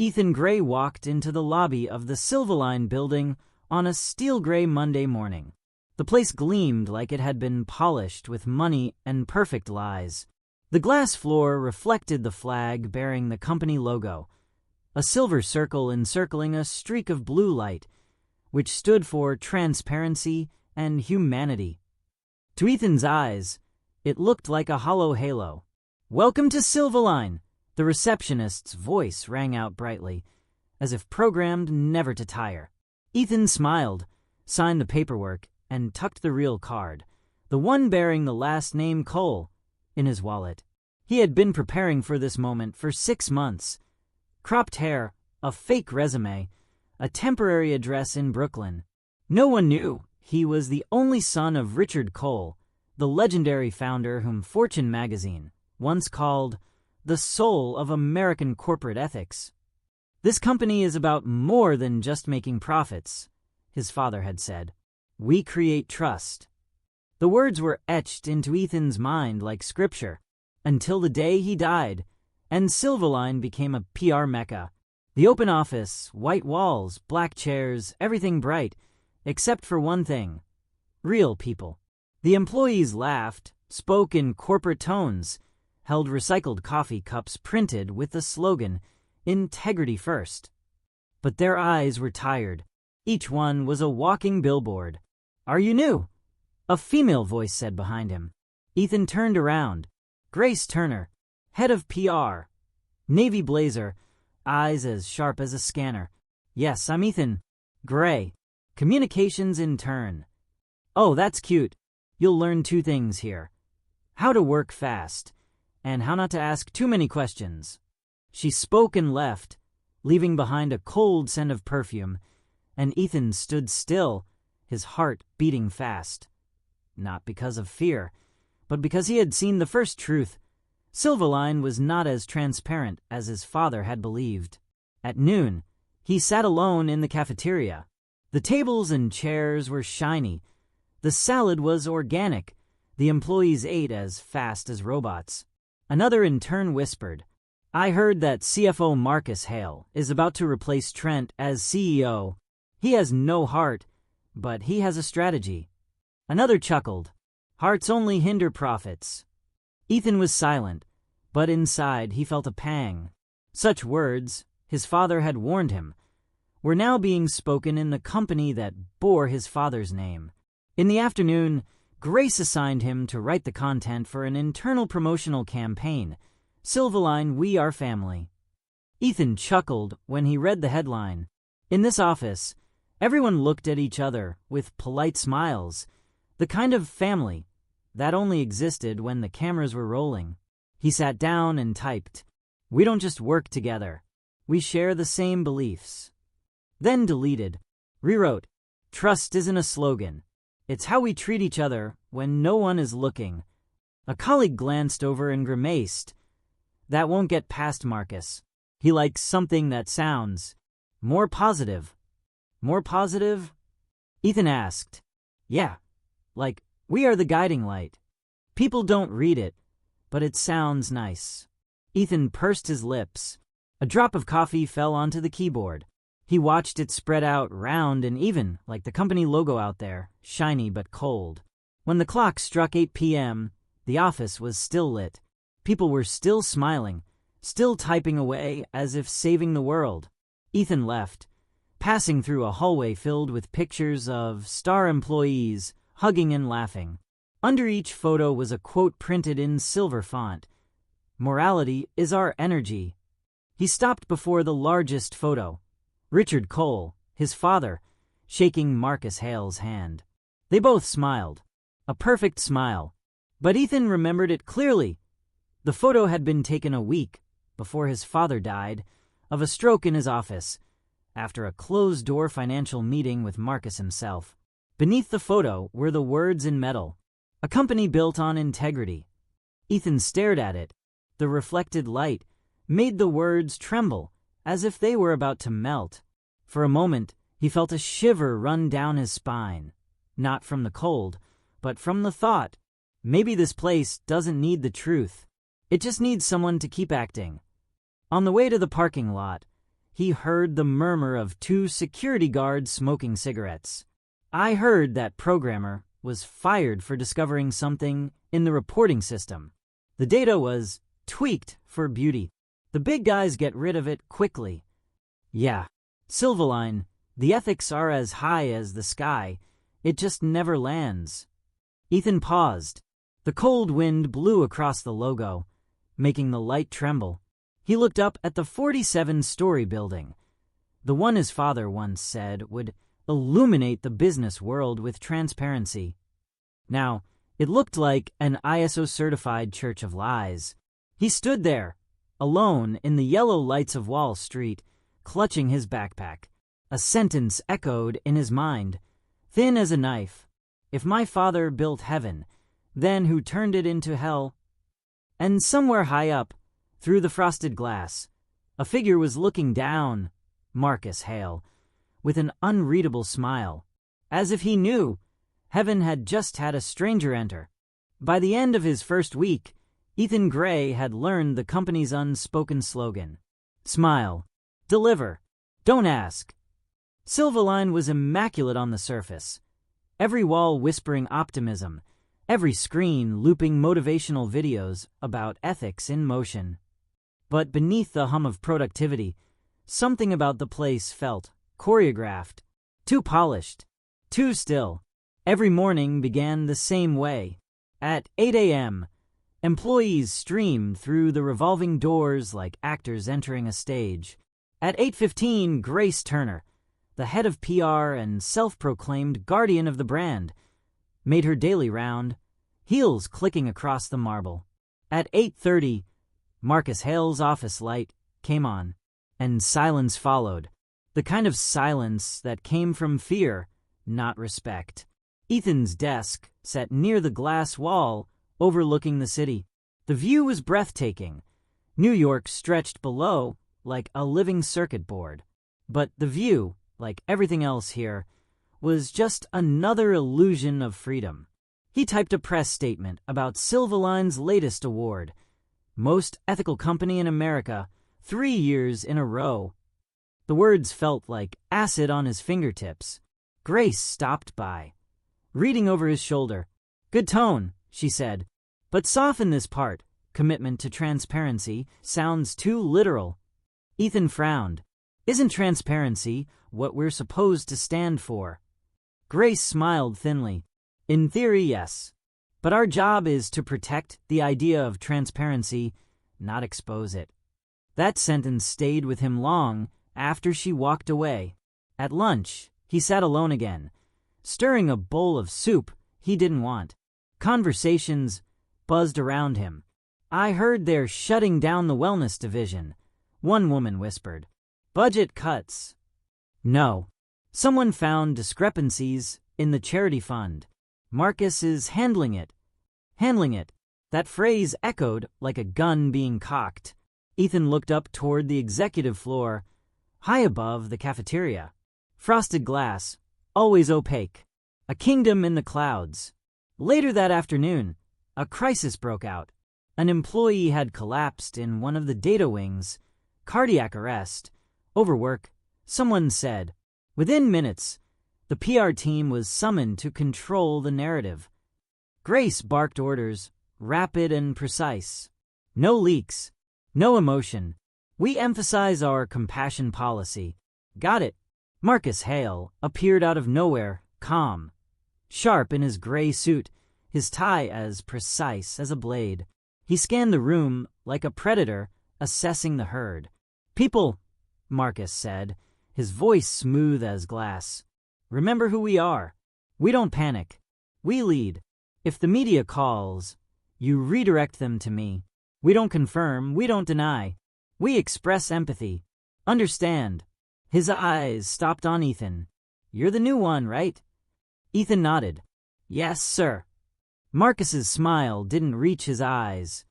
Ethan Gray walked into the lobby of the Silverline building on a steel-gray Monday morning. The place gleamed like it had been polished with money and perfect lies. The glass floor reflected the flag bearing the company logo, a silver circle encircling a streak of blue light, which stood for transparency and humanity. To Ethan's eyes, it looked like a hollow halo. "Welcome to Silverline," the receptionist's voice rang out brightly, as if programmed never to tire. Ethan smiled, signed the paperwork, and tucked the real card, the one bearing the last name Cole, in his wallet. He had been preparing for this moment for 6 months. Cropped hair, a fake resume, a temporary address in Brooklyn. No one knew he was the only son of Richard Cole, the legendary founder whom Fortune magazine once called the soul of American corporate ethics. "This company is about more than just making profits," his father had said. "We create trust." The words were etched into Ethan's mind like scripture, until the day he died, and Silverline became a PR mecca. The open office, white walls, black chairs, everything bright, except for one thing: real people. The employees laughed, spoke in corporate tones, held recycled coffee cups printed with the slogan, "Integrity First." But their eyes were tired. Each one was a walking billboard. "Are you new?" a female voice said behind him. Ethan turned around. Grace Turner, head of PR. Navy blazer, eyes as sharp as a scanner. "Yes, I'm Ethan Gray, communications intern." "Oh, that's cute. You'll learn 2 things here: how to work fast, and how not to ask too many questions." She spoke and left, leaving behind a cold scent of perfume, and Ethan stood still, his heart beating fast. Not because of fear, but because he had seen the first truth. Silverline was not as transparent as his father had believed. At noon, he sat alone in the cafeteria. The tables and chairs were shiny. The salad was organic. The employees ate as fast as robots. Another intern whispered, "I heard that CFO Marcus Hale is about to replace Trent as CEO. He has no heart, but he has a strategy." Another chuckled, "Hearts only hinder profits." Ethan was silent, but inside he felt a pang. Such words, his father had warned him, were now being spoken in the company that bore his father's name. In the afternoon, Grace assigned him to write the content for an internal promotional campaign, "Silverline, We Are Family." Ethan chuckled when he read the headline. In this office, everyone looked at each other with polite smiles, the kind of family that only existed when the cameras were rolling. He sat down and typed, "We don't just work together. We share the same beliefs." Then deleted, rewrote, "Trust isn't a slogan. It's how we treat each other when no one is looking." A colleague glanced over and grimaced. "That won't get past Marcus. He likes something that sounds more positive." "More positive?" Ethan asked. "Yeah, like, we are the guiding light. People don't read it, but it sounds nice." Ethan pursed his lips. A drop of coffee fell onto the keyboard. He watched it spread out round and even, like the company logo out there, shiny but cold. When the clock struck 8 p.m., the office was still lit. People were still smiling, still typing away as if saving the world. Ethan left, passing through a hallway filled with pictures of star employees hugging and laughing. Under each photo was a quote printed in silver font: "Morality is our energy." He stopped before the largest photo. Richard Cole, his father, shaking Marcus Hale's hand. They both smiled. A perfect smile. But Ethan remembered it clearly. The photo had been taken a week before his father died of a stroke in his office, after a closed-door financial meeting with Marcus himself. Beneath the photo were the words in metal: "A company built on integrity." Ethan stared at it. The reflected light made the words tremble, as if they were about to melt. For a moment, he felt a shiver run down his spine. Not from the cold, but from the thought, maybe this place doesn't need the truth. It just needs someone to keep acting. On the way to the parking lot, he heard the murmur of 2 security guards smoking cigarettes. I heard that programmer was fired for discovering something in the reporting system. The data was tweaked for beauty. The big guys get rid of it quickly. Yeah, Silverline, the ethics are as high as the sky. It just never lands. Ethan paused. The cold wind blew across the logo, making the light tremble. He looked up at the 47-story building, the one his father once said would illuminate the business world with transparency. Now, it looked like an ISO-certified church of lies. He stood there, alone in the yellow lights of Wall Street, clutching his backpack. A sentence echoed in his mind, thin as a knife. If my father built heaven, then who turned it into hell? And somewhere high up, through the frosted glass, a figure was looking down, Marcus Hale, with an unreadable smile, as if he knew heaven had just had a stranger enter. By the end of his first week, Ethan Gray had learned the company's unspoken slogan. Smile. Deliver. Don't ask. Silverline was immaculate on the surface. Every wall whispering optimism, every screen looping motivational videos about ethics in motion. But beneath the hum of productivity, something about the place felt choreographed, too polished, too still. Every morning began the same way. At 8 a.m., employees streamed through the revolving doors like actors entering a stage. At 8:15, Grace Turner, the head of PR and self-proclaimed guardian of the brand, made her daily round, heels clicking across the marble. At 8:30, Marcus Hale's office light came on, and silence followed, the kind of silence that came from fear, not respect. Ethan's desk sat near the glass wall overlooking the city. The view was breathtaking. New York stretched below like a living circuit board. But the view, like everything else here, was just another illusion of freedom. He typed a press statement about Silverline's latest award, Most Ethical Company in America, 3 years in a row. The words felt like acid on his fingertips. Grace stopped by, reading over his shoulder. Good tone, she said, but soften this part. Commitment to transparency sounds too literal. Ethan frowned. Isn't transparency what we're supposed to stand for? Grace smiled thinly. In theory, yes. But our job is to protect the idea of transparency, not expose it. That sentence stayed with him long after she walked away. At lunch, he sat alone again, stirring a bowl of soup he didn't want. Conversations buzzed around him. I heard they're shutting down the wellness division, one woman whispered. Budget cuts. No. Someone found discrepancies in the charity fund. Marcus is handling it. Handling it. That phrase echoed like a gun being cocked. Ethan looked up toward the executive floor, high above the cafeteria. Frosted glass, always opaque. A kingdom in the clouds. Later that afternoon, a crisis broke out. An employee had collapsed in one of the data wings. Cardiac arrest. Overwork, someone said. Within minutes, the PR team was summoned to control the narrative. Grace barked orders, rapid and precise. No leaks. No emotion. We emphasize our compassion policy. Got it. Marcus Hale appeared out of nowhere, calm. Sharp in his gray suit, his tie as precise as a blade. He scanned the room like a predator assessing the herd. People, Marcus said, his voice smooth as glass. Remember who we are. We don't panic. We lead. If the media calls, you redirect them to me. We don't confirm. We don't deny. We express empathy. Understand. His eyes stopped on Ethan. You're the new one, right? Ethan nodded. Yes, sir. Marcus's smile didn't reach his eyes.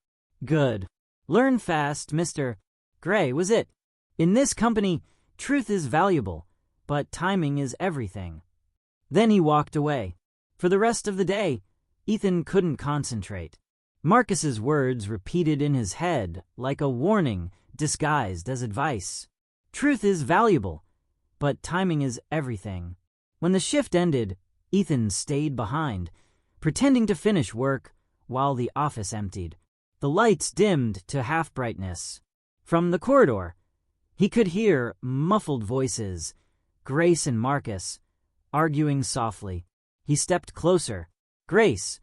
Good. Learn fast, Mr. Gray, was it? In this company, truth is valuable, but timing is everything. Then he walked away. For the rest of the day, Ethan couldn't concentrate. Marcus's words repeated in his head like a warning disguised as advice. Truth is valuable, but timing is everything. When the shift ended, Ethan stayed behind, pretending to finish work while the office emptied. The lights dimmed to half-brightness. From the corridor, he could hear muffled voices, Grace and Marcus, arguing softly. He stepped closer. Grace,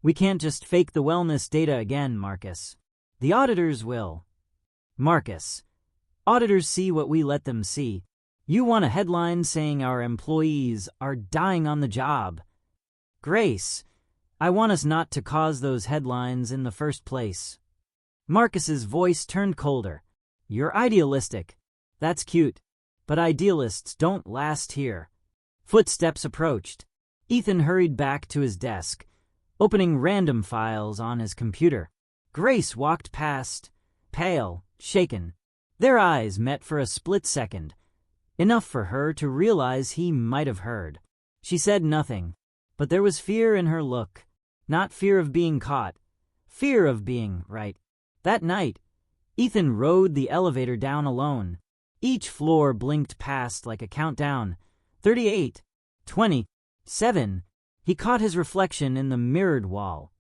we can't just fake the wellness data again, Marcus. The auditors will. Marcus, auditors see what we let them see. You want a headline saying our employees are dying on the job. Grace, I want us not to cause those headlines in the first place. Marcus's voice turned colder. You're idealistic. That's cute. But idealists don't last here. Footsteps approached. Ethan hurried back to his desk, opening random files on his computer. Grace walked past, pale, shaken. Their eyes met for a split second, enough for her to realize he might have heard. She said nothing, but there was fear in her look. Not fear of being caught, fear of being right. That night, Ethan rode the elevator down alone. Each floor blinked past like a countdown. 38, 27. He caught his reflection in the mirrored wall.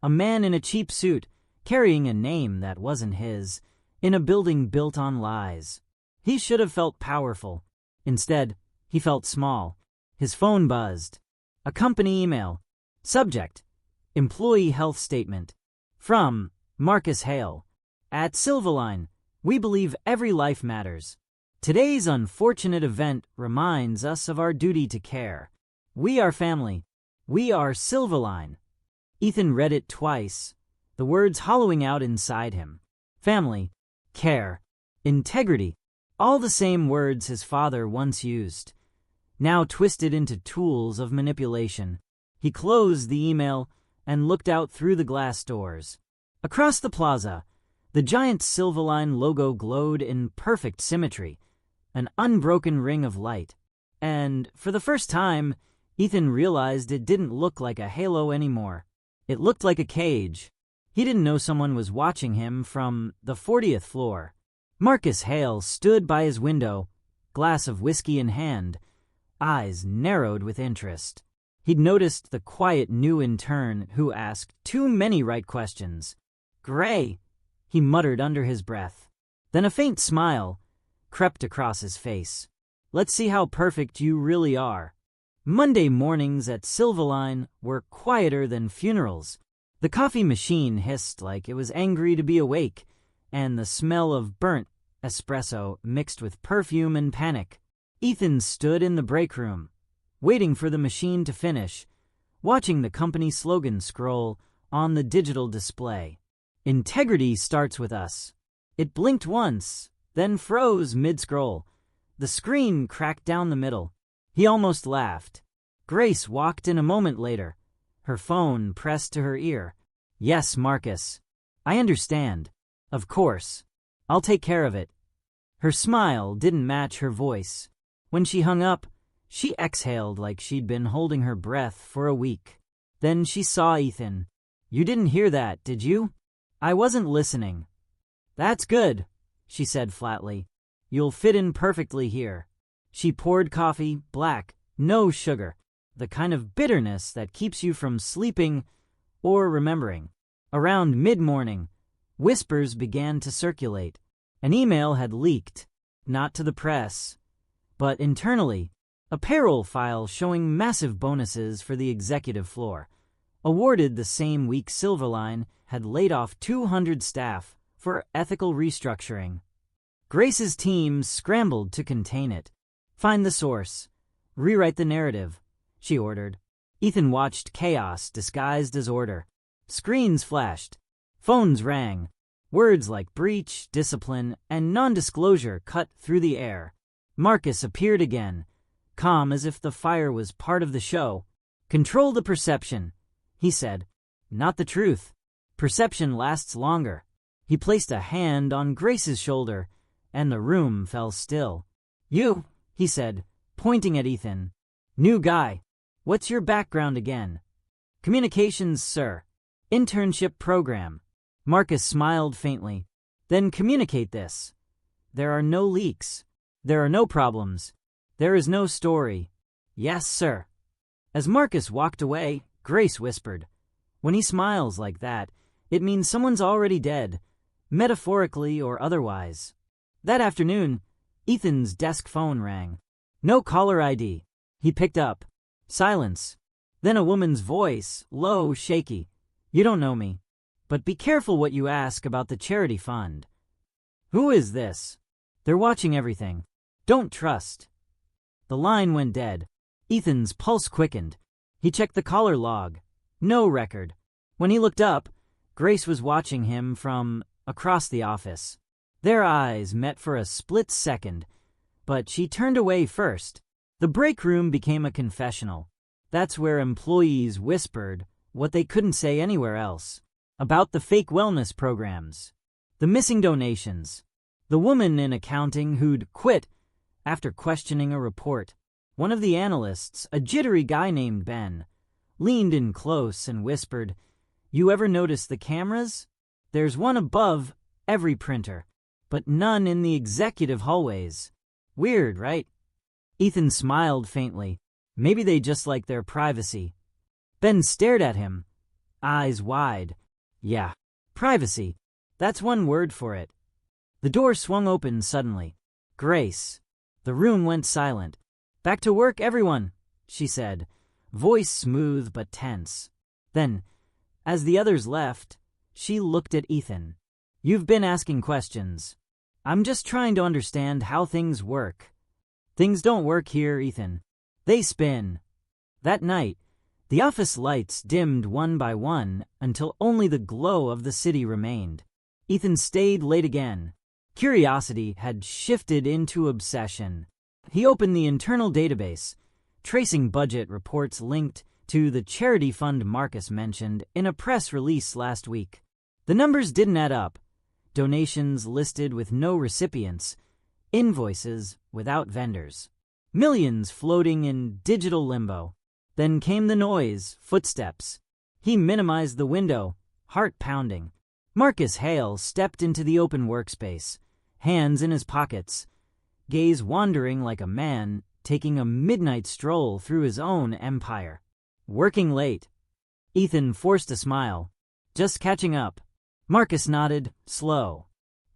A man in a cheap suit, carrying a name that wasn't his, in a building built on lies. He should have felt powerful. Instead, he felt small. His phone buzzed. A company email. Subject: Employee Health Statement. From Marcus Hale. At Silverline, we believe every life matters. Today's unfortunate event reminds us of our duty to care. We are family. We are Silverline. Ethan read it twice, the words hollowing out inside him. Family, care, integrity, all the same words his father once used, now twisted into tools of manipulation. He closed the email and looked out through the glass doors. Across the plaza, the giant Silverline logo glowed in perfect symmetry, an unbroken ring of light. And, for the first time, Ethan realized it didn't look like a halo anymore. It looked like a cage. He didn't know someone was watching him from the 40th floor. Marcus Hale stood by his window, glass of whiskey in hand, eyes narrowed with interest. He'd noticed the quiet new intern who asked too many right questions. Gray, he muttered under his breath. Then a faint smile crept across his face. Let's see how perfect you really are. Monday mornings at Silverline were quieter than funerals. The coffee machine hissed like it was angry to be awake, and the smell of burnt espresso mixed with perfume and panic. Ethan stood in the break room, waiting for the machine to finish, watching the company slogan scroll on the digital display. Integrity starts with us. It blinked once, then froze mid-scroll. The screen cracked down the middle. He almost laughed. Grace walked in a moment later, her phone pressed to her ear. Yes, Marcus. I understand. Of course. I'll take care of it. Her smile didn't match her voice. When she hung up, she exhaled like she'd been holding her breath for a week. Then she saw Ethan. You didn't hear that, did you? I wasn't listening. That's good, she said flatly. You'll fit in perfectly here. She poured coffee, black, no sugar, the kind of bitterness that keeps you from sleeping or remembering. Around mid-morning, whispers began to circulate. An email had leaked, not to the press, but internally, a payroll file showing massive bonuses for the executive floor, awarded the same week Silverline had laid off 200 staff for ethical restructuring. Grace's team scrambled to contain it. Find the source. Rewrite the narrative, she ordered. Ethan watched chaos disguised as order. Screens flashed. Phones rang. Words like breach, discipline, and non-disclosure cut through the air. Marcus appeared again, calm as if the fire was part of the show. Control the perception, he said. Not the truth. Perception lasts longer. He placed a hand on Grace's shoulder, and the room fell still. You, he said, pointing at Ethan. New guy. What's your background again? Communications, sir. Internship program. Marcus smiled faintly. Then communicate this. There are no leaks. There are no problems. There is no story. Yes, sir. As Marcus walked away, Grace whispered, "When he smiles like that, it means someone's already dead, metaphorically or otherwise." That afternoon, Ethan's desk phone rang. No caller ID. He picked up. Silence. Then a woman's voice, low, shaky. "You don't know me, but be careful what you ask about the charity fund." "Who is this?" "They're watching everything. Don't trust." The line went dead. Ethan's pulse quickened. He checked the caller log. No record. When he looked up, Grace was watching him from across the office. Their eyes met for a split second, but she turned away first. The break room became a confessional. That's where employees whispered what they couldn't say anywhere else. About the fake wellness programs, the missing donations, the woman in accounting who'd quit after questioning a report. One of the analysts, a jittery guy named Ben, leaned in close and whispered, "You ever notice the cameras? There's one above every printer, but none in the executive hallways. Weird, right?" Ethan smiled faintly. Maybe they just like their privacy. Ben stared at him, eyes wide. "Yeah, privacy. That's one word for it." The door swung open suddenly. Grace. The room went silent. "Back to work, everyone," she said, voice smooth but tense. Then, as the others left, she looked at Ethan. "You've been asking questions. I'm just trying to understand how things work." "Things don't work here, Ethan. They spin." That night, the office lights dimmed one by one until only the glow of the city remained. Ethan stayed late again. Curiosity had shifted into obsession. He opened the internal database, tracing budget reports linked to the charity fund Marcus mentioned in a press release last week. The numbers didn't add up. Donations listed with no recipients, invoices without vendors, millions floating in digital limbo. Then came the noise, footsteps. He minimized the window, heart pounding. Marcus Hale stepped into the open workspace, hands in his pockets, gaze wandering like a man taking a midnight stroll through his own empire. "Working late." Ethan forced a smile. "Just catching up." Marcus nodded, slow.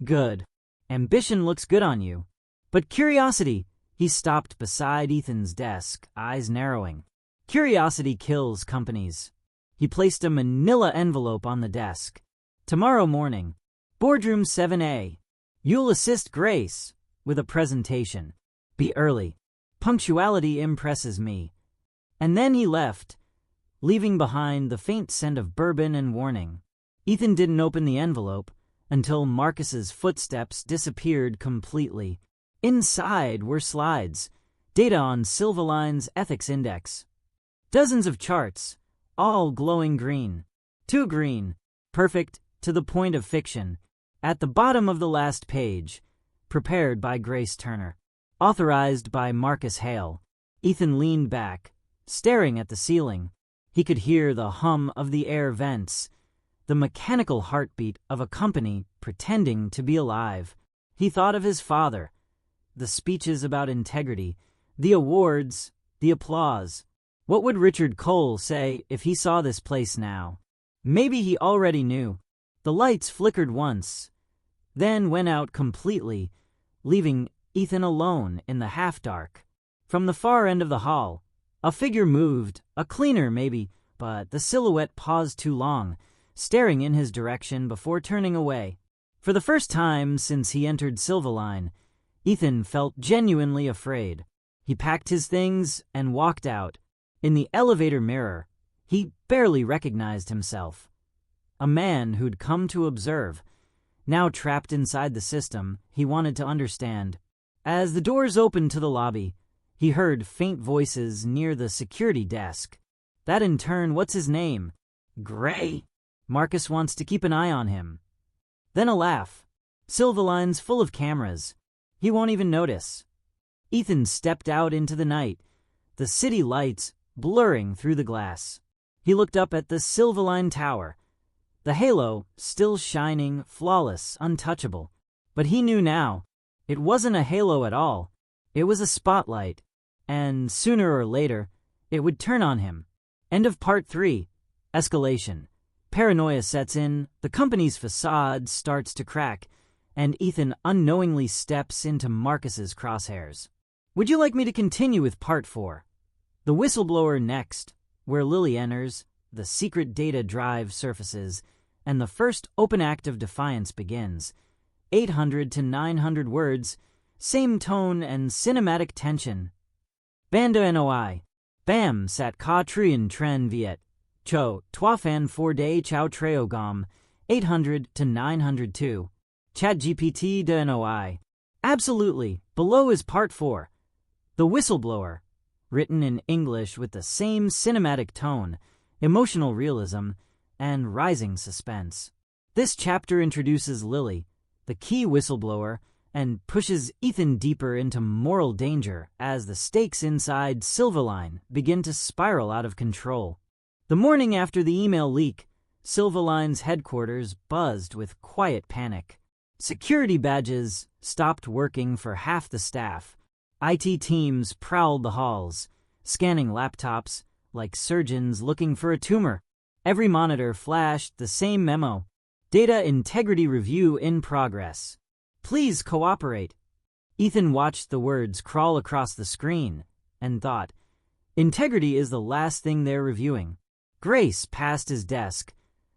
"Good. Ambition looks good on you." "But curiosity." He stopped beside Ethan's desk, eyes narrowing. "Curiosity kills companies." He placed a manila envelope on the desk. "Tomorrow morning, boardroom 7A. You'll assist Grace with a presentation. Be early. Punctuality impresses me." And then he left, leaving behind the faint scent of bourbon and warning. Ethan didn't open the envelope until Marcus's footsteps disappeared completely. Inside were slides, data on Silverline's ethics index. Dozens of charts, all glowing green. Too green, perfect to the point of fiction. At the bottom of the last page, prepared by Grace Turner, authorized by Marcus Hale. Ethan leaned back, staring at the ceiling. He could hear the hum of the air vents, the mechanical heartbeat of a company pretending to be alive. He thought of his father, the speeches about integrity, the awards, the applause. What would Richard Cole say if he saw this place now? Maybe he already knew. The lights flickered once, then went out completely, leaving Ethan alone in the half-dark. From the far end of the hall, a figure moved, a cleaner maybe, but the silhouette paused too long, staring in his direction before turning away. For the first time since he entered Silverline, Ethan felt genuinely afraid. He packed his things and walked out. In the elevator mirror, he barely recognized himself. A man who'd come to observe. Now trapped inside the system, he wanted to understand. As the doors opened to the lobby, he heard faint voices near the security desk. That in turn, what's his name? Gray. Marcus wants to keep an eye on him. Then a laugh. Silverline's full of cameras. He won't even notice. Ethan stepped out into the night, the city lights blurring through the glass. He looked up at the Silverline Tower, the halo still shining, flawless, untouchable. But he knew now, it wasn't a halo at all. It was a spotlight, and sooner or later, it would turn on him. End of Part 3. Escalation. Paranoia sets in, the company's facade starts to crack, and Ethan unknowingly steps into Marcus's crosshairs. Would you like me to continue with Part 4? The whistleblower next, where Lily enters, the secret data drive surfaces, and the first open act of defiance begins. 800 to 900 words, same tone and cinematic tension. Banda NOI. Bam sat ka trien tren viet. Cho, toi fan 4 day chow treo gom. 800 to 902. ChatGPT de NOI. Absolutely. Below is Part 4. The Whistleblower. Written in English with the same cinematic tone, emotional realism, and rising suspense. This chapter introduces Lily, the key whistleblower, and pushes Ethan deeper into moral danger as the stakes inside Silverline begin to spiral out of control. The morning after the email leak, Silverline's headquarters buzzed with quiet panic. Security badges stopped working for half the staff. IT teams prowled the halls, scanning laptops like surgeons looking for a tumor. Every monitor flashed the same memo. Data integrity review in progress. Please cooperate. Ethan watched the words crawl across the screen and thought, integrity is the last thing they're reviewing. Grace passed his desk,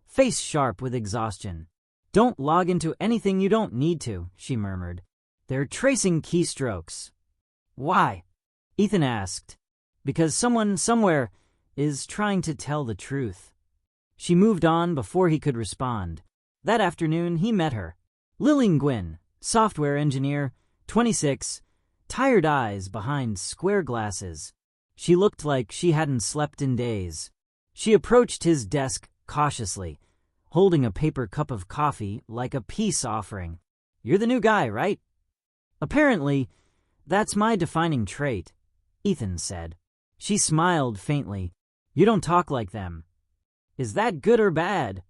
face sharp with exhaustion. Don't log into anything you don't need to, she murmured. They're tracing keystrokes. Why? Ethan asked. Because someone somewhere is trying to tell the truth. She moved on before he could respond. That afternoon, he met her. Lily Nguyen, software engineer, 26, tired eyes behind square glasses. She looked like she hadn't slept in days. She approached his desk cautiously, holding a paper cup of coffee like a peace offering. You're the new guy, right? Apparently, that's my defining trait, Ethan said. She smiled faintly. You don't talk like them. Is that good or bad?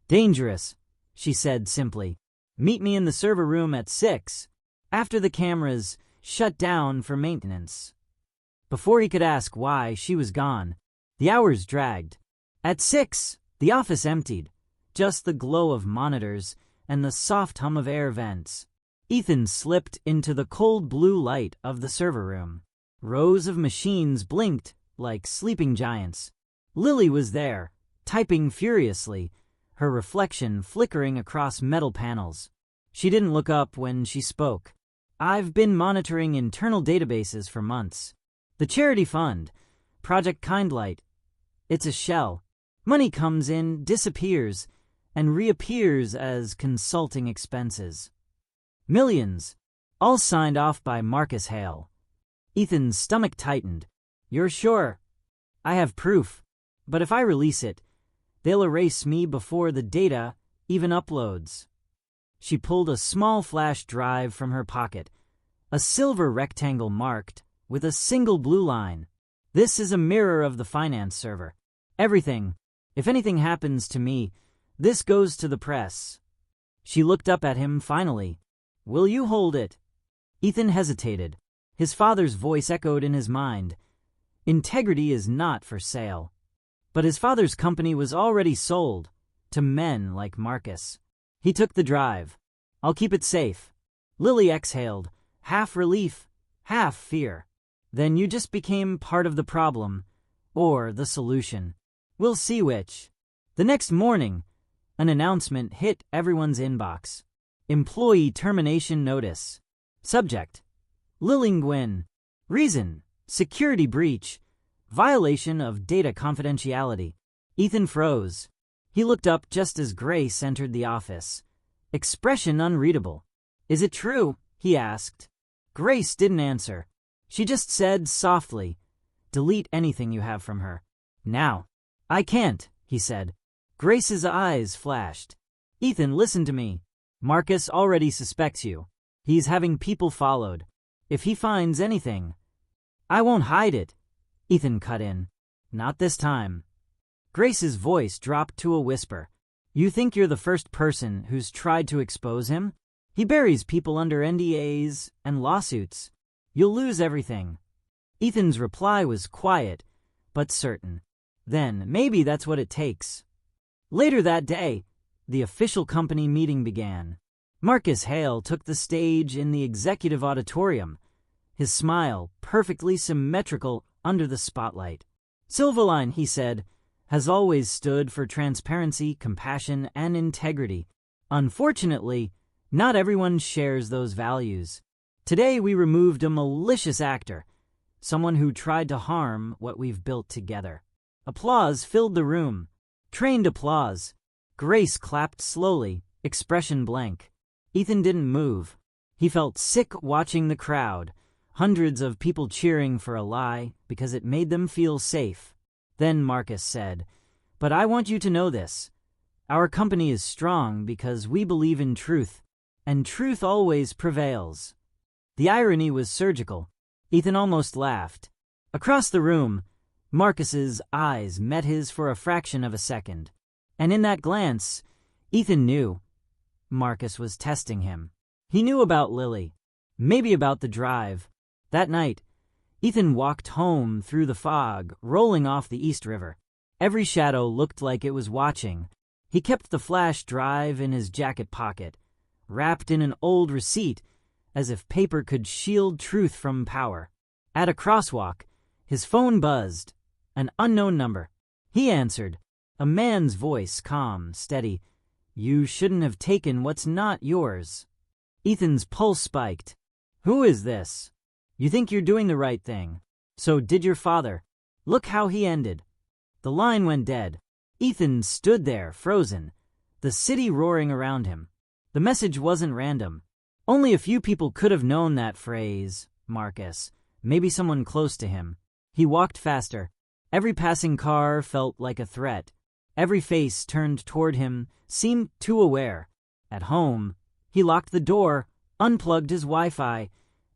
Dangerous, she said simply. Meet me in the server room at 6, after the cameras shut down for maintenance. Before he could ask why, she was gone. The hours dragged. At 6, the office emptied, just the glow of monitors and the soft hum of air vents. Ethan slipped into the cold blue light of the server room. Rows of machines blinked like sleeping giants. Lily was there, typing furiously, her reflection flickering across metal panels. She didn't look up when she spoke. I've been monitoring internal databases for months. The charity fund, Project Kindlight, it's a shell. Money comes in, disappears, and reappears as consulting expenses. Millions, all signed off by Marcus Hale. Ethan's stomach tightened. You're sure? I have proof, but if I release it, they'll erase me before the data even uploads. She pulled a small flash drive from her pocket, a silver rectangle marked with a single blue line. This is a mirror of the finance server. Everything. If anything happens to me, this goes to the press. She looked up at him finally. Will you hold it? Ethan hesitated. His father's voice echoed in his mind. Integrity is not for sale. But his father's company was already sold to men like Marcus. He took the drive. I'll keep it safe. Lily exhaled, half relief, half fear. Then you just became part of the problem, or the solution. We'll see which. The next morning, an announcement hit everyone's inbox. Employee termination notice. Subject: Lily Nguyen. Reason: security breach. Violation of data confidentiality. Ethan froze. He looked up just as Grace entered the office. Expression unreadable. Is it true? He asked. Grace didn't answer. She just said softly, delete anything you have from her. Now. I can't, he said. Grace's eyes flashed. Ethan, listen to me. Marcus already suspects you. He's having people followed. If he finds anything, I won't hide it. Ethan cut in. Not this time. Grace's voice dropped to a whisper. You think you're the first person who's tried to expose him? He buries people under NDAs and lawsuits. You'll lose everything. Ethan's reply was quiet, but certain. Then, maybe that's what it takes. Later that day, the official company meeting began. Marcus Hale took the stage in the executive auditorium, his smile perfectly symmetrical under the spotlight. Silverline, he said, has always stood for transparency, compassion, and integrity. Unfortunately, not everyone shares those values. Today we removed a malicious actor, someone who tried to harm what we've built together. Applause filled the room. Trained applause. Grace clapped slowly, expression blank. Ethan didn't move. He felt sick watching the crowd, hundreds of people cheering for a lie because it made them feel safe. Then Marcus said, "But I want you to know this. Our company is strong because we believe in truth, and truth always prevails." The irony was surgical. Ethan almost laughed. Across the room, Marcus's eyes met his for a fraction of a second. And in that glance, Ethan knew Marcus was testing him. He knew about Lily, maybe about the drive. That night, Ethan walked home through the fog, rolling off the East River. Every shadow looked like it was watching. He kept the flash drive in his jacket pocket, wrapped in an old receipt, as if paper could shield truth from power. At a crosswalk, his phone buzzed. An unknown number. He answered. A man's voice, calm, steady. "You shouldn't have taken what's not yours." Ethan's pulse spiked. "Who is this?" "You think you're doing the right thing. So did your father. Look how he ended." The line went dead. Ethan stood there, frozen, the city roaring around him. The message wasn't random. Only a few people could have known that phrase, Marcus. Maybe someone close to him. He walked faster. Every passing car felt like a threat. Every face turned toward him seemed too aware. At home, he locked the door, unplugged his Wi-Fi,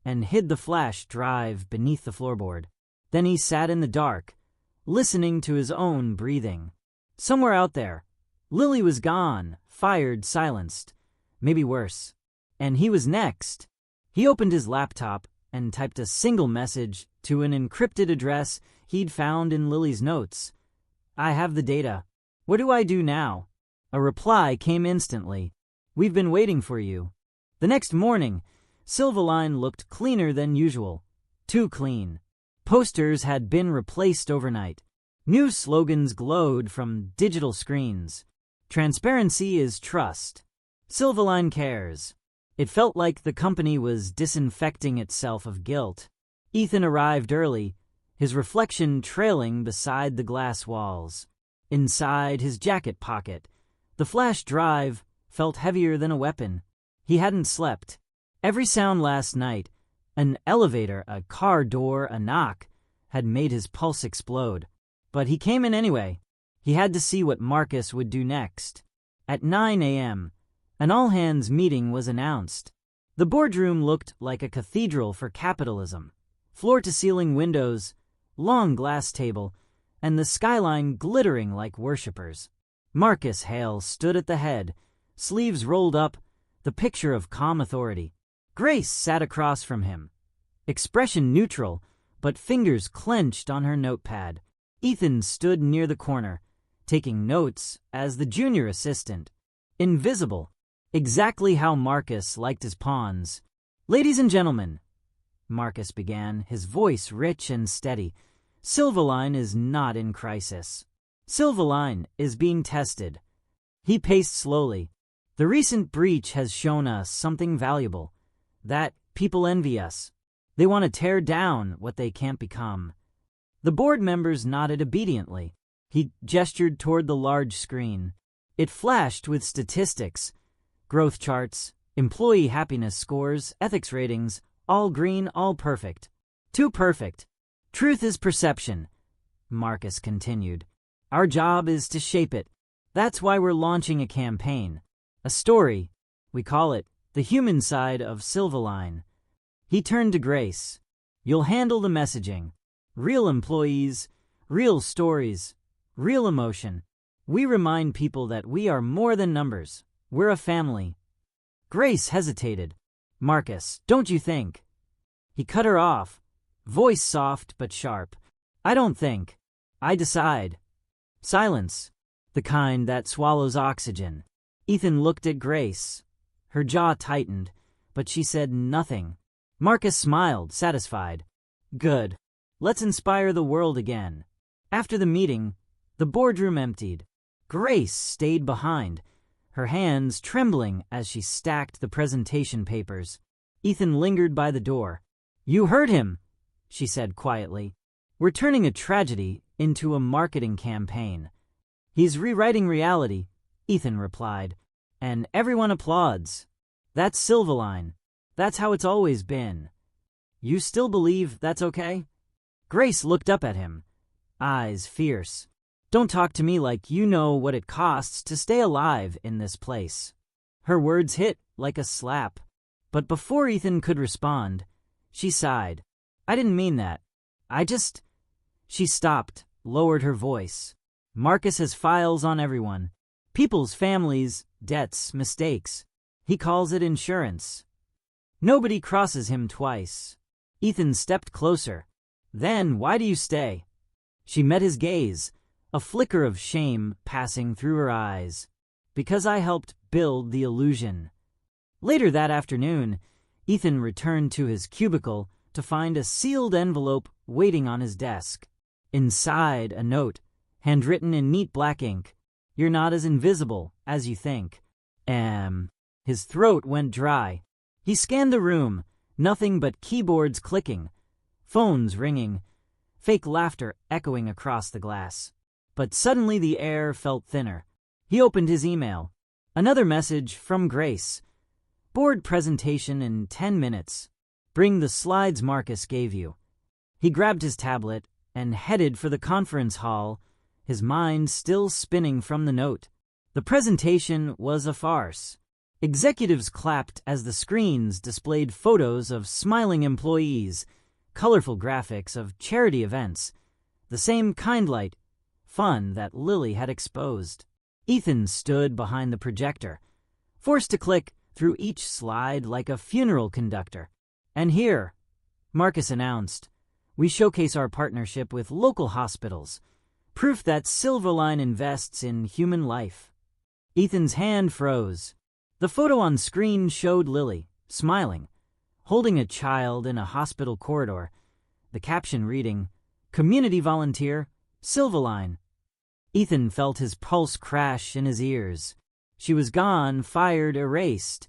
and hid the flash drive beneath the floorboard. Then he sat in the dark, listening to his own breathing. Somewhere out there, Lily was gone, fired, silenced. Maybe worse. And he was next. He opened his laptop and typed a single message to an encrypted address he'd found in Lily's notes. "I have the data. What do I do now?" A reply came instantly. "We've been waiting for you." The next morning, Silverline looked cleaner than usual. Too clean. Posters had been replaced overnight. New slogans glowed from digital screens. Transparency is trust. Silverline cares. It felt like the company was disinfecting itself of guilt. Ethan arrived early, his reflection trailing beside the glass walls. Inside his jacket pocket, the flash drive felt heavier than a weapon. He hadn't slept. Every sound last night, an elevator, a car door, a knock, had made his pulse explode. But he came in anyway. He had to see what Marcus would do next. At 9 a.m., an all-hands meeting was announced. The boardroom looked like a cathedral for capitalism. Floor-to-ceiling windows, long glass table, and the skyline glittering like worshippers. Marcus Hale stood at the head, sleeves rolled up, the picture of calm authority. Grace sat across from him, expression neutral, but fingers clenched on her notepad. Ethan stood near the corner, taking notes as the junior assistant. Invisible, exactly how Marcus liked his pawns. "Ladies and gentlemen," Marcus began, his voice rich and steady, "Silverline is not in crisis. Silverline is being tested." He paced slowly. "The recent breach has shown us something valuable, that people envy us. They want to tear down what they can't become." The board members nodded obediently. He gestured toward the large screen. It flashed with statistics, growth charts, employee happiness scores, ethics ratings, all green, all perfect. Too perfect. "Truth is perception," Marcus continued. "Our job is to shape it. That's why we're launching a campaign. A story. We call it The Human Side of Silverline." He turned to Grace. "You'll handle the messaging. Real employees, real stories, real emotion. We remind people that we are more than numbers. We're a family." Grace hesitated. "Marcus, don't you think?" He cut her off, voice soft but sharp. I don't think. I decide. Silence. The kind that swallows oxygen. Ethan looked at Grace. Her jaw tightened, but she said nothing. Marcus smiled, satisfied. Good. Let's inspire the world again. After the meeting, the boardroom emptied. Grace stayed behind, her hands trembling as she stacked the presentation papers. Ethan lingered by the door. You heard him, she said quietly. We're turning a tragedy into a marketing campaign. He's rewriting reality, Ethan replied, and everyone applauds. That's Silverline. That's how it's always been. You still believe that's okay? Grace looked up at him, eyes fierce. Don't talk to me like you know what it costs to stay alive in this place. Her words hit like a slap. But before Ethan could respond, she sighed. I didn't mean that. She stopped, lowered her voice. Marcus has files on everyone. People's families, debts, mistakes. He calls it insurance. Nobody crosses him twice. Ethan stepped closer. Then why do you stay? She met his gaze, a flicker of shame passing through her eyes. Because I helped build the illusion. Later that afternoon, Ethan returned to his cubicle to find a sealed envelope waiting on his desk. Inside, a note, handwritten in neat black ink. You're not as invisible as you think. His throat went dry. He scanned the room, nothing but keyboards clicking, phones ringing, fake laughter echoing across the glass. But suddenly the air felt thinner. He opened his email. Another message from Grace. Board presentation in 10 minutes. Bring the slides Marcus gave you. He grabbed his tablet and headed for the conference hall, his mind still spinning from the note. The presentation was a farce. Executives clapped as the screens displayed photos of smiling employees, colorful graphics of charity events, the same kindlight, fun that Lily had exposed. Ethan stood behind the projector, forced to click through each slide like a funeral conductor. And here, Marcus announced, we showcase our partnership with local hospitals, proof that Silverline invests in human life. Ethan's hand froze. The photo on screen showed Lily, smiling, holding a child in a hospital corridor, the caption reading, Community Volunteer, Silverline. Ethan felt his pulse crash in his ears. She was gone, fired, erased,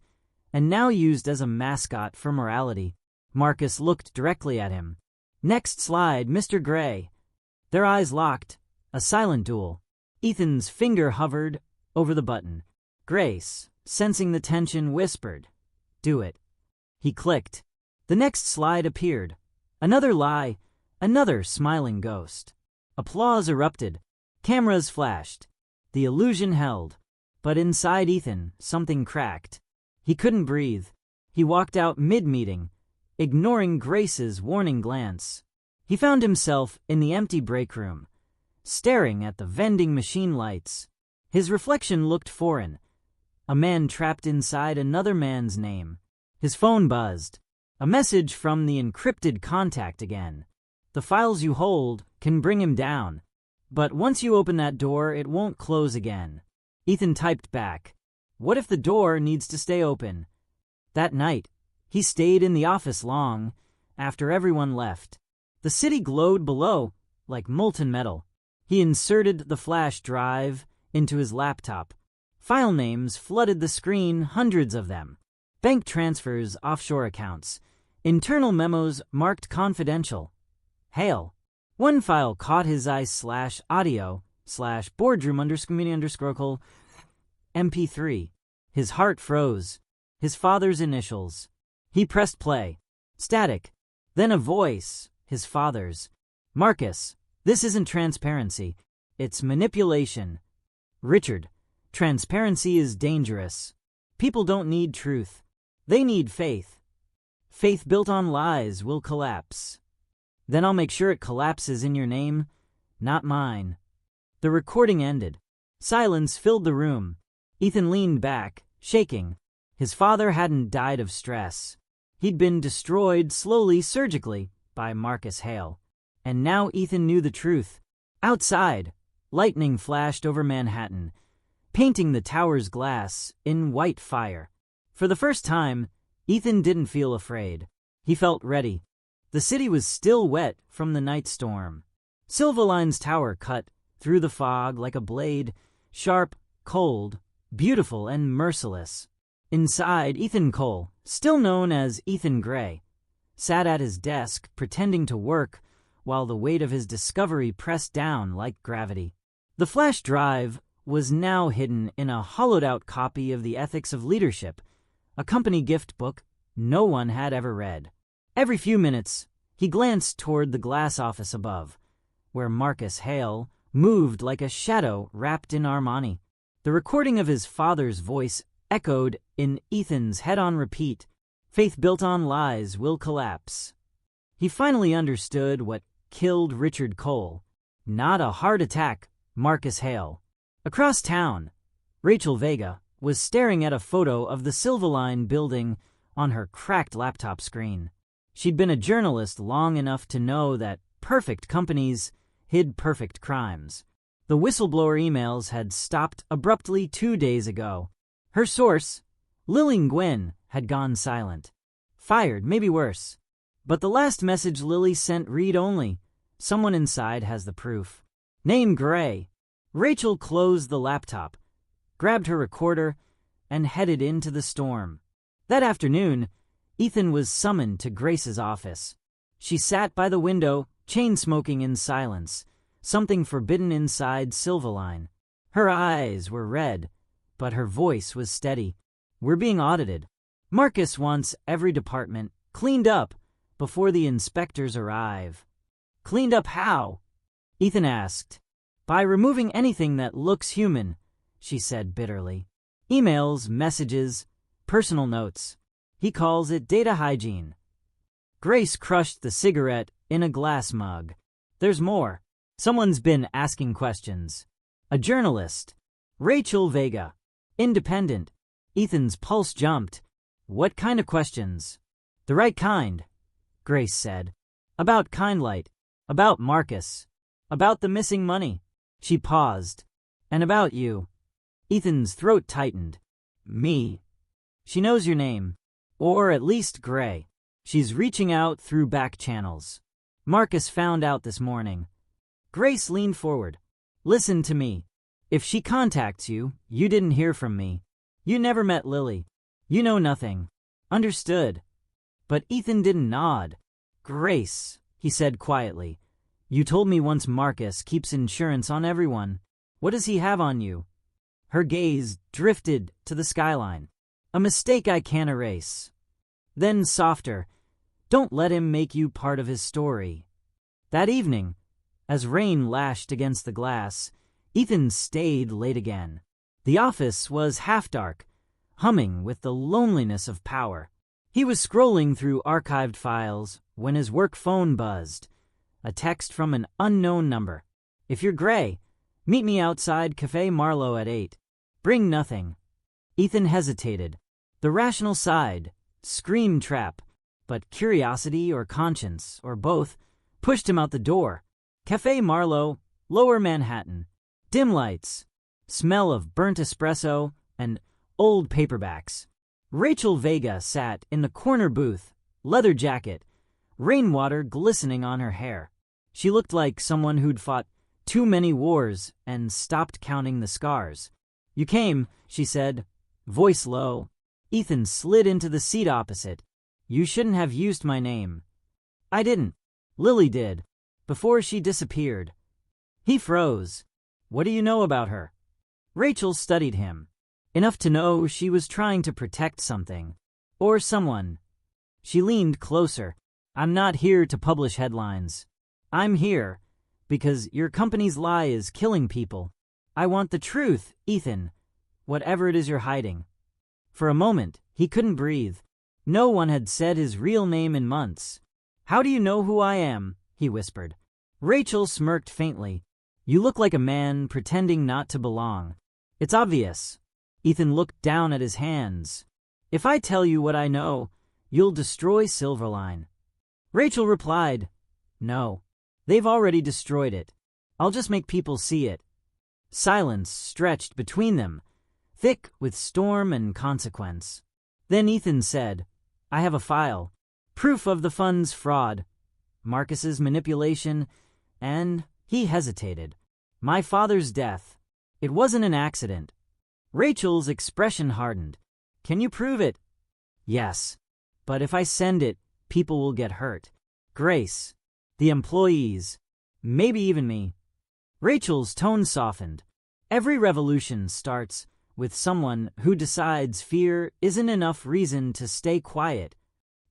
and now used as a mascot for morality. Marcus looked directly at him. Next slide, Mr. Gray. Their eyes locked, a silent duel. Ethan's finger hovered over the button. Grace, sensing the tension, whispered, Do it. He clicked. The next slide appeared. Another lie, another smiling ghost. Applause erupted. Cameras flashed. The illusion held. But inside Ethan, something cracked. He couldn't breathe. He walked out mid-meeting, ignoring Grace's warning glance. He found himself in the empty break room, staring at the vending machine lights. His reflection looked foreign. A man trapped inside another man's name. His phone buzzed. A message from the encrypted contact again. The files you hold can bring him down. But once you open that door, it won't close again. Ethan typed back. What if the door needs to stay open? That night, he stayed in the office long, after everyone left. The city glowed below, like molten metal. He inserted the flash drive into his laptop. File names flooded the screen, hundreds of them. Bank transfers, offshore accounts. Internal memos marked confidential. Hale. One file caught his eye /audio /boardroom_meeting_ MP3. His heart froze. His father's initials. He pressed play. Static. Then a voice, his father's. Marcus, this isn't transparency. It's manipulation. Richard, transparency is dangerous. People don't need truth. They need faith. Faith built on lies will collapse. Then I'll make sure it collapses in your name, not mine. The recording ended. Silence filled the room. Ethan leaned back, shaking. His father hadn't died of stress. He'd been destroyed slowly, surgically, by Marcus Hale. And now Ethan knew the truth. Outside, lightning flashed over Manhattan, painting the tower's glass in white fire. For the first time, Ethan didn't feel afraid. He felt ready. The city was still wet from the night storm. Silverline's tower cut through the fog like a blade, sharp, cold, beautiful, and merciless. Inside, Ethan Cole, still known as Ethan Gray, sat at his desk pretending to work while the weight of his discovery pressed down like gravity. The flash drive was now hidden in a hollowed-out copy of The Ethics of Leadership, a company gift book no one had ever read. Every few minutes, he glanced toward the glass office above, where Marcus Hale moved like a shadow wrapped in Armani. The recording of his father's voice echoed in Ethan's head on repeat. Faith built on lies will collapse. He finally understood what killed Richard Cole. Not a heart attack, Marcus Hale. Across town, Rachel Vega was staring at a photo of the Silverline building on her cracked laptop screen. She'd been a journalist long enough to know that perfect companies hid perfect crimes. The whistleblower emails had stopped abruptly 2 days ago. Her source, Lily Nguyen, had gone silent. Fired, maybe worse. But the last message Lily sent read only. Someone inside has the proof. Name Gray. Rachel closed the laptop, grabbed her recorder, and headed into the storm. That afternoon, Ethan was summoned to Grace's office. She sat by the window, chain-smoking in silence, something forbidden inside Silverline. Her eyes were red, but her voice was steady. We're being audited. Marcus wants every department cleaned up before the inspectors arrive. Cleaned up how? Ethan asked. By removing anything that looks human, she said bitterly. Emails, messages, personal notes. He calls it data hygiene. Grace crushed the cigarette in a glass mug. There's more. Someone's been asking questions. A journalist. Rachel Vega. Independent. Ethan's pulse jumped. What kind of questions? The right kind, Grace said. About Kindlight. About Marcus. About the missing money. She paused. And about you. Ethan's throat tightened. Me. She knows your name. Or at least Gray. She's reaching out through back channels. Marcus found out this morning. Grace leaned forward. Listen to me. If she contacts you, you didn't hear from me. You never met Lily. You know nothing. Understood. But Ethan didn't nod. Grace, he said quietly. You told me once Marcus keeps insurance on everyone. What does he have on you? Her gaze drifted to the skyline. A mistake I can't erase. Then softer. Don't let him make you part of his story. That evening, as rain lashed against the glass, Ethan stayed late again. The office was half dark, humming with the loneliness of power. He was scrolling through archived files when his work phone buzzed. A text from an unknown number. If you're Gray, meet me outside Café Marlowe at 8. Bring nothing. Ethan hesitated. The rational side, scream trap, but curiosity or conscience, or both, pushed him out the door. Café Marlowe, Lower Manhattan. Dim lights, smell of burnt espresso, and old paperbacks. Rachel Vega sat in the corner booth, leather jacket, rainwater glistening on her hair. She looked like someone who'd fought too many wars and stopped counting the scars. You came, she said, voice low. Ethan slid into the seat opposite. You shouldn't have used my name. I didn't. Lily did. Before she disappeared. He froze. What do you know about her? Rachel studied him. Enough to know she was trying to protect something. Or someone. She leaned closer. I'm not here to publish headlines. I'm here because your company's lie is killing people. I want the truth, Ethan, whatever it is you're hiding. For a moment, he couldn't breathe. No one had said his real name in months. How do you know who I am? He whispered. Rachel smirked faintly. You look like a man pretending not to belong. It's obvious. Ethan looked down at his hands. If I tell you what I know, You'll destroy Silverline. Rachel replied, No, they've already destroyed it. I'll just make people see it. Silence stretched between them, thick with storm and consequence. Then Ethan said, I have a file. Proof of the fund's fraud, Marcus's manipulation, and he hesitated. My father's death. It wasn't an accident. Rachel's expression hardened. Can you prove it? Yes. But if I send it, people will get hurt. Grace. The employees. Maybe even me. Rachel's tone softened. Every revolution starts with someone who decides fear isn't enough reason to stay quiet.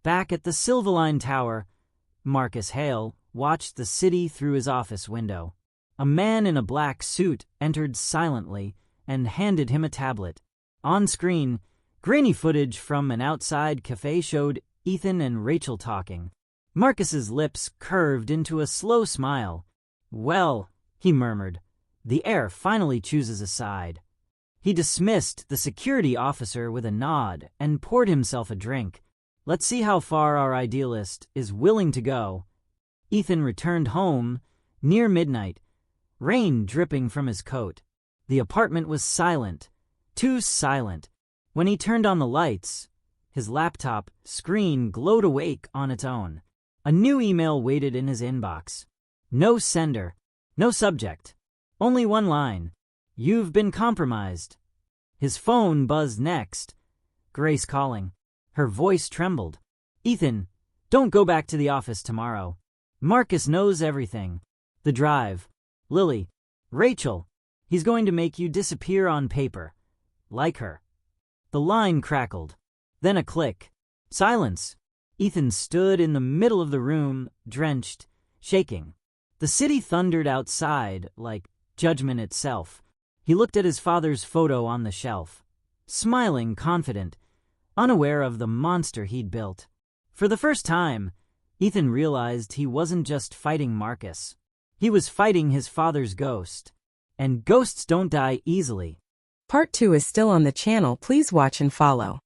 Back at the Silverline Tower, Marcus Hale watched the city through his office window. A man in a black suit entered silently and handed him a tablet. On screen, grainy footage from an outside cafe showed Ethan and Rachel talking. Marcus's lips curved into a slow smile. Well, he murmured, the heir finally chooses a side. He dismissed the security officer with a nod and poured himself a drink. Let's see how far our idealist is willing to go. Ethan returned home near midnight, rain dripping from his coat. The apartment was silent, too silent. When he turned on the lights, his laptop screen glowed awake on its own. A new email waited in his inbox. No sender, no subject, only one line. You've been compromised. His phone buzzed next. Grace calling. Her voice trembled. Ethan, don't go back to the office tomorrow. Marcus knows everything. The drive. Lily. Rachel. He's going to make you disappear on paper. Like her. The line crackled. Then a click. Silence. Ethan stood in the middle of the room, drenched, shaking. The city thundered outside like judgment itself. He looked at his father's photo on the shelf, smiling confident, unaware of the monster he'd built. For the first time, Ethan realized he wasn't just fighting Marcus. He was fighting his father's ghost. And ghosts don't die easily. Part 2 is still on the channel. Please watch and follow.